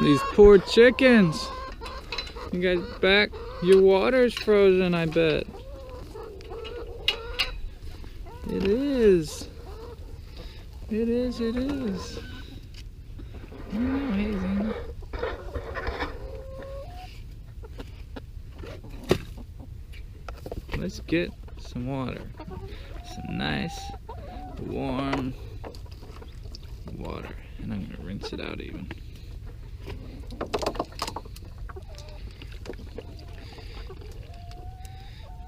These poor chickens. You guys back? Your water's frozen, I bet. It is. It is, it is. Oh, hey, Zena. Let's get some water. Some nice, warm water. And I'm gonna rinse it out even.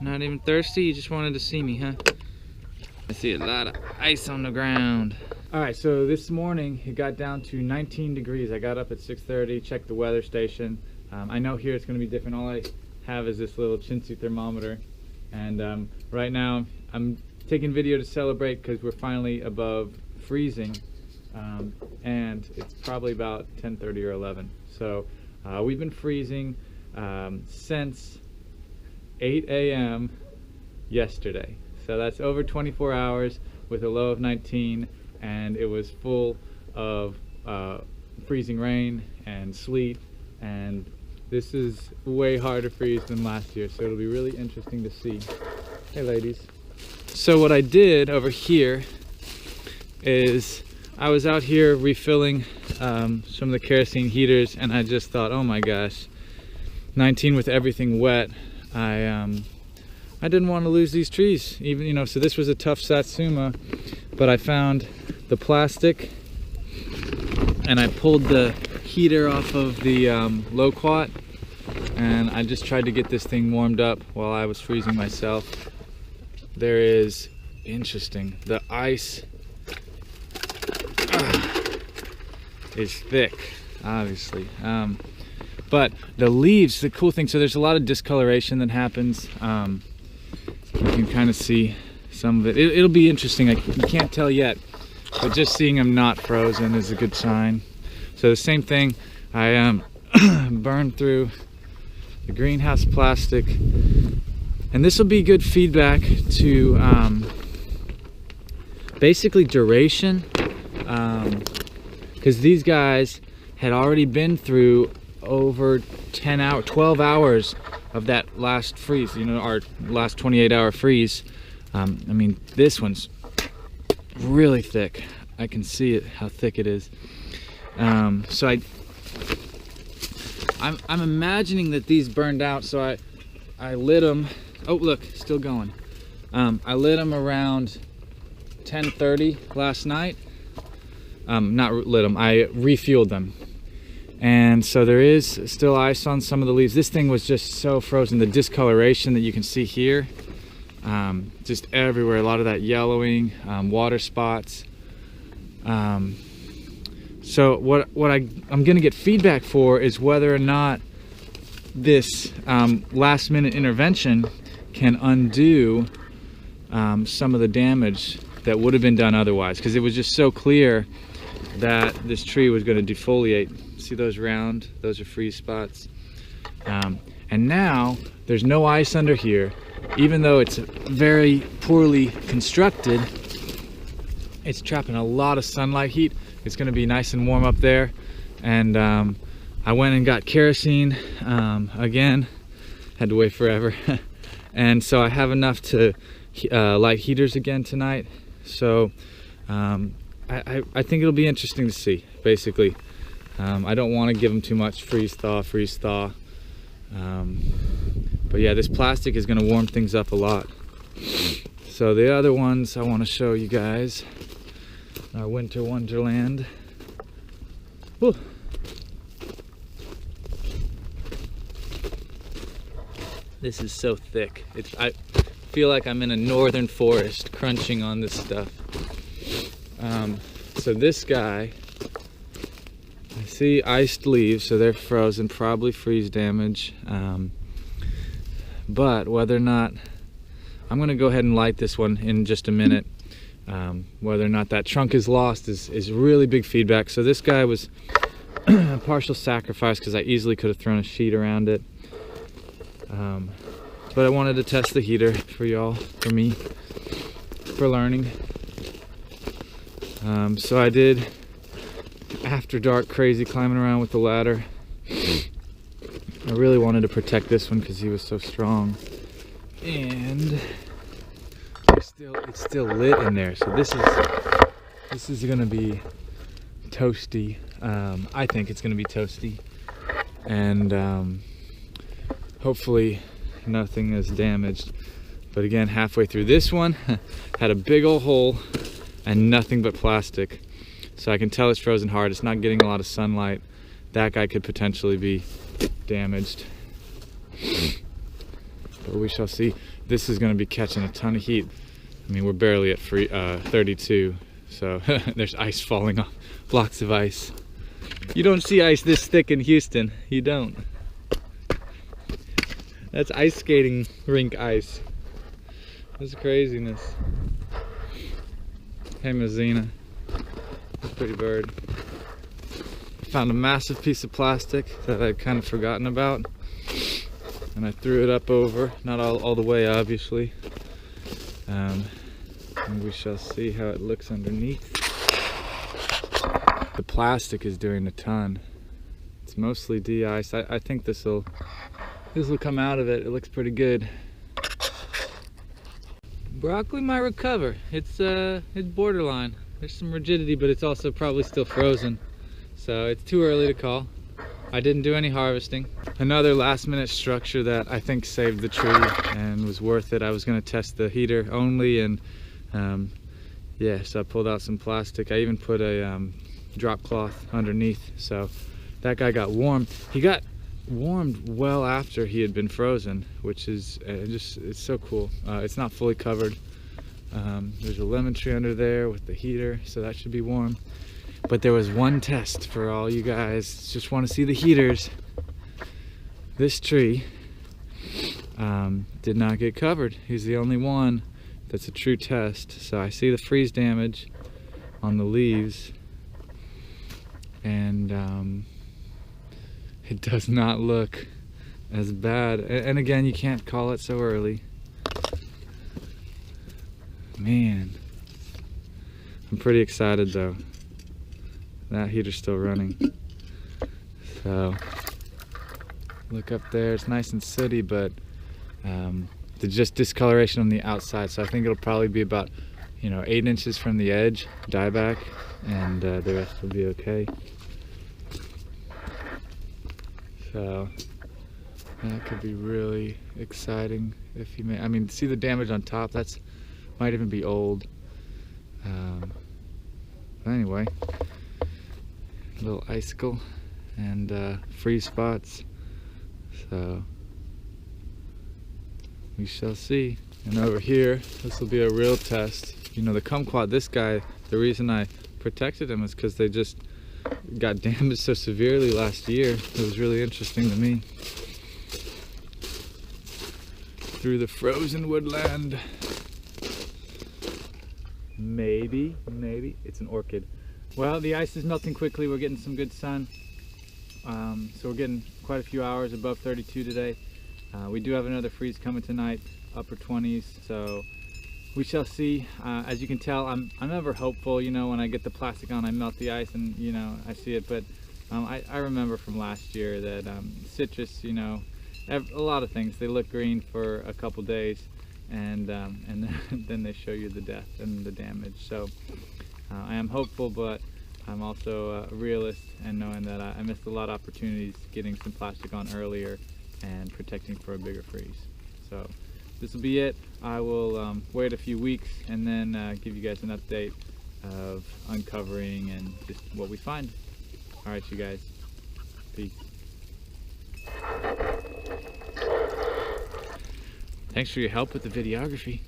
Not even thirsty? You just wanted to see me, huh? I see a lot of ice on the ground. All right, so this morning it got down to 19 degrees. I got up at 6:30, checked the weather station. I know here it's gonna be different. All I have is this little chintzy thermometer. And right now I'm taking video to celebrate because we're finally above freezing. And it's probably about 10:30 or 11. So we've been freezing since 8 a.m. yesterday. So that's over 24 hours with a low of 19, and it was full of freezing rain and sleet, and this is way harder to freeze than last year, so it'll be really interesting to see. Hey ladies. So what I did over here is I was out here refilling some of the kerosene heaters, and I just thought, oh my gosh, 19 with everything wet. I didn't want to lose these trees, even, you know, so this was a tough Satsuma, but I found the plastic and I pulled the heater off of the loquat, and I just tried to get this thing warmed up while I was freezing myself. There is, interesting, the ice is thick, obviously. But the leaves, the cool thing, so there's a lot of discoloration that happens. You can kind of see some of it. It'll be interesting. You can't tell yet, but just seeing them not frozen is a good sign. So the same thing, I burned through the greenhouse plastic, and this will be good feedback to basically duration, because these guys had already been through over 12 hours of that last freeze, you know, our last 28-hour freeze. I mean, this one's really thick. I can see it, how thick it is. So I'm imagining that these burned out, so I lit them. Oh, look, still going. I lit them around 10:30 last night. Not lit them, I refueled them. And so there is still ice on some of the leaves. This thing was just so frozen. The discoloration that you can see here, just everywhere. A lot of that yellowing, water spots. So what I'm gonna get feedback for is whether or not this last minute intervention can undo some of the damage that would have been done otherwise, because it was just so clear that this tree was going to defoliate. See those round? Those are freeze spots. And now there's no ice under here. Even though it's very poorly constructed, it's trapping a lot of sunlight heat. It's going to be nice and warm up there. And I went and got kerosene again. Had to wait forever. And so I have enough to light heaters again tonight. So I think it'll be interesting to see, basically. I don't want to give them too much freeze thaw. But yeah, this plastic is going to warm things up a lot. So the other ones I want to show you guys, our winter wonderland. Ooh. This is so thick. I feel like I'm in a northern forest crunching on this stuff. So this guy, I see iced leaves, so they're frozen, probably freeze damage. But whether or not, I'm gonna go ahead and light this one in just a minute. Whether or not that trunk is lost is really big feedback. So this guy was a partial sacrifice because I easily could have thrown a sheet around it. But I wanted to test the heater for y'all, for me, for learning. So I after dark crazy climbing around with the ladder. I really wanted to protect this one because he was so strong. And it's still lit in there, so this is gonna be toasty. I think it's gonna be toasty, and hopefully nothing is damaged. But again, halfway through this one had a big old hole and nothing but plastic, so I can tell it's frozen hard. It's not getting a lot of sunlight. That guy could potentially be damaged, but we shall see. This is going to be catching a ton of heat. I mean, we're barely at 32, so there's ice falling off, blocks of ice. You don't see ice this thick in Houston. You don't. That's ice skating rink ice. That's craziness. Hey, Mazina. Pretty bird. Found a massive piece of plastic that I'd kind of forgotten about, and I threw it up over, not all the way obviously, and we shall see how it looks underneath. The plastic is doing a ton. It's mostly de-iced. I think this will come out of it. It looks pretty good. Broccoli might recover. It's borderline. There's some rigidity, but it's also probably still frozen. So it's too early to call. I didn't do any harvesting. Another last minute structure that I think saved the tree and was worth it. I was gonna test the heater only, and yeah, so I pulled out some plastic. I even put a drop cloth underneath, so that guy got warm. He got warmed well after he had been frozen, which is it's so cool. It's not fully covered. There's a lemon tree under there with the heater, so that should be warm. But there was one test for all you guys just want to see the heaters. This tree did not get covered. He's the only one that's a true test. So I see the freeze damage on the leaves, and it does not look as bad. And again, you can't call it so early. Man, I'm pretty excited though. That heater's still running. So look up there, it's nice and sooty, but there's just discoloration on the outside, so I think it'll probably be about 8 inches from the edge dieback, and the rest will be okay. So that could be really exciting if you may. I mean, see the damage on top, that's might even be old. But anyway, little icicle and freeze spots, so we shall see. And over here, this will be a real test. The kumquat, this guy, the reason I protected him is because they just got damaged so severely last year. It was really interesting to me. Through the frozen woodland. Maybe it's an orchid. Well, the ice is melting quickly. We're getting some good sun, so we're getting quite a few hours above 32 today. We do have another freeze coming tonight, upper 20s, so we shall see. As you can tell, I'm never hopeful. When I get the plastic on, I melt the ice and I see it, but I remember from last year that citrus, a lot of things, they look green for a couple days, and then they show you the death and the damage. So I am hopeful, but I'm also a realist, and knowing that I missed a lot of opportunities getting some plastic on earlier and protecting for a bigger freeze. So this will be it. I will wait a few weeks and then give you guys an update of uncovering and just what we find. All right, you guys. Peace. Thanks for your help with the videography.